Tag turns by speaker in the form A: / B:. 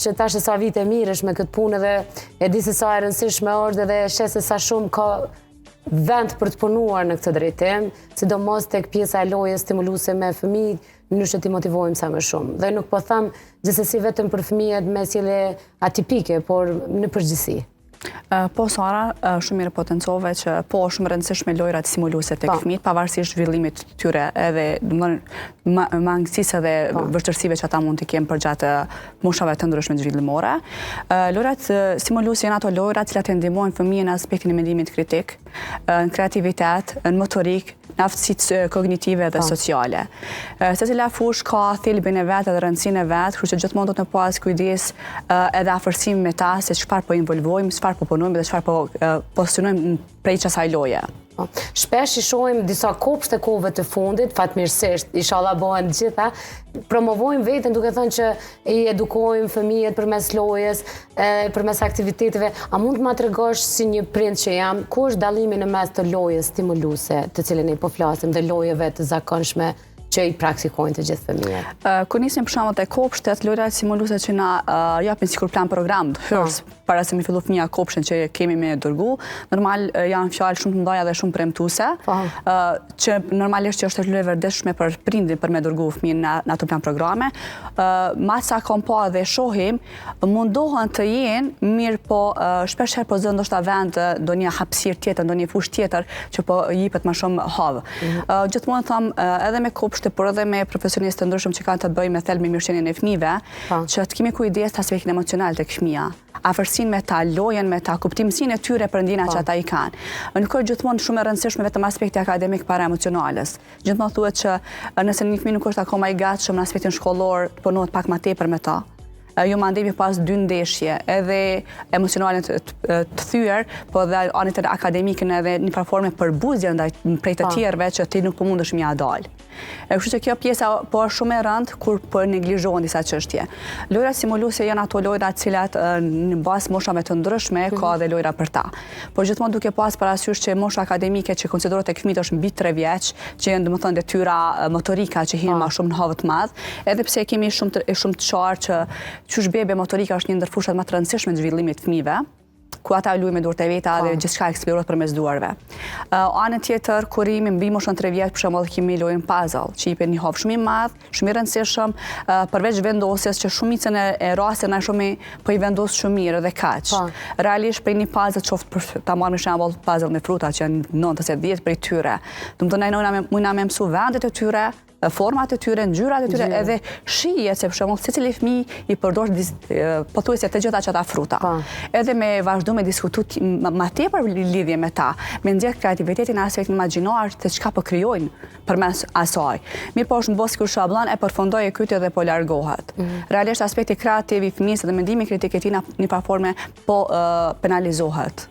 A: që tash e sa vite mirësh me këtë punë dhe e di se sa e rëndësishme është dhe shes se sa shumë ka vend për të punuar në këtë drejtim, sidomos tek pjesa e lojës stimuluese me fëmijë, në që ti motivojmë sa më shumë. Dhe nuk po them gjithsesi vetëm për fëmijët me sjellje atipike, por në përgjithësi.
B: Po, Sara, shumë mirë potencove që po shumë rëndësishme lojrat stimuluese tek fëmijët, pavarësisht zhvillimit të tyre edhe mangësisë dhe vështirësive që ata mund të kenë përgjatë moshave të ndryshme zhvillimore. Lojrat stimuluese janë ato lojra të cilat e ndihmojnë fëmijën në aspektin e mendimit kritik, në kreativitet, në motorik, në aftësitë kognitive dhe sociale. Secila fushë ka thelbin e vet dhe rëndësinë e vet, kështu që gjithmonë do të pas kujdes edhe afërsim me ta se çfarë po involvojmë, çfarë po punojmë dhe çfarë po pozicionojmë prej asaj loje.
A: Shpesh i shohim disa kopshte kohëve të fundit, fatmirësisht, inshallah bëhen të gjitha, promovojmë veten duke thënë që i edukojmë fëmijët përmes lojës, përmes aktiviteteve. A mund të ma tregosh si një prind që jam, ku është dallimi në mes të lojës stimuluese, të cilën ne po flasim, dhe lojëve të zakonshme që i praktikojnë të gjithë fëmijët?
B: Kur nisim për shembull te kopshtet, lojrat stimuluese që na japin sikur plan program, para se mi fillu fëmija kopshen që kemi me dërgu, normal janë fjalë shumë të ndaja dhe shumë premtuese, që normalisht që është e vërdishme për prindin për me dërgu fëmijën në ato plan programe. Masa kom pa dhe shohim, mundohen të jenë, mirë po shpesher po zë ndoshta vend do një hapësirë tjetër, do një fushë tjetër që po jipet më shumë havë. Gjithmonë tham edhe me kopshte, por edhe me profesionistë të ndryshëm që kanë të bëjnë me thelbin mirëqenien e fëmijëve, që të kemi kujdes të aspektin emocional tek fëmija. Afërsinë me ta, lojen me ta, kuptimsinë e tyre për ndjenjat që ata i kanë. Nuk është gjithmonë shumë e rëndësishme vetëm aspekti akademik para emocionales. Gjithmonë thuhet që nëse një fëmijë nuk është akoma i gatshëm në aspektin shkollor, punohet pak më tepër me ta. Jo mandemi pas 2 ndeshje, edhe emocionale të thyer, po edhe anët e akademikën edhe një platforme përbuzje prej të tjerëve që ti nuk po mundesh mja dalë. Kështu që kjo pjesa po është shumë e rëndë kur po neglizhohen disa çështje. Lojrat stimuluese janë ato lojra të cilat në bazë moshave të ndryshme ka edhe lojra për ta. Por gjithmonë duke pas parasysh që mosha akademike që konsiderohet tek fëmijët është mbi 3 vjeç, që janë domethënë detyra motorika që hinë më shumë në havë të madh, edhe pse kemi shumë të qartë që qysh bebe motorika është një ndër fushat më të rëndësishme të zhvillimit të fëmijëve, ku ata luajnë me durët e veta dhe gjithçka eksplorohet përmes duarve. Anën tjetër, kur jemi mbi moshën 3 vjeç, për shembull, kemi lojën puzzle, që jepet një havë shumë i madh, shumë i rëndësishëm, përveç vendosjes që shumicën e rasteve na shumë po i vendos shumë mirë dhe kaq. Realisht për një puzzle qoftë për ta marrë me shembull puzzle me fruta që janë 9-10 prej tyre. Domethënë ai na më mësu vendet e tyre, format e tyre, ngjyrat e tyre, edhe shijet, se për shembull secili fëmijë i përdor pothuajse të gjitha çata fruta. Edhe me vazhdu me diskutu më tepër lidhje me ta, me nxjerr kreativitetin në aspektin imagjinor të çka po krijojnë përmes asaj. Mirë po është mbos sikur shabllon e përfundoi e kytë dhe po largohet. Realisht aspekti kreativ i fëmijës dhe mendimi kritik e tij në një platforme po penalizohet.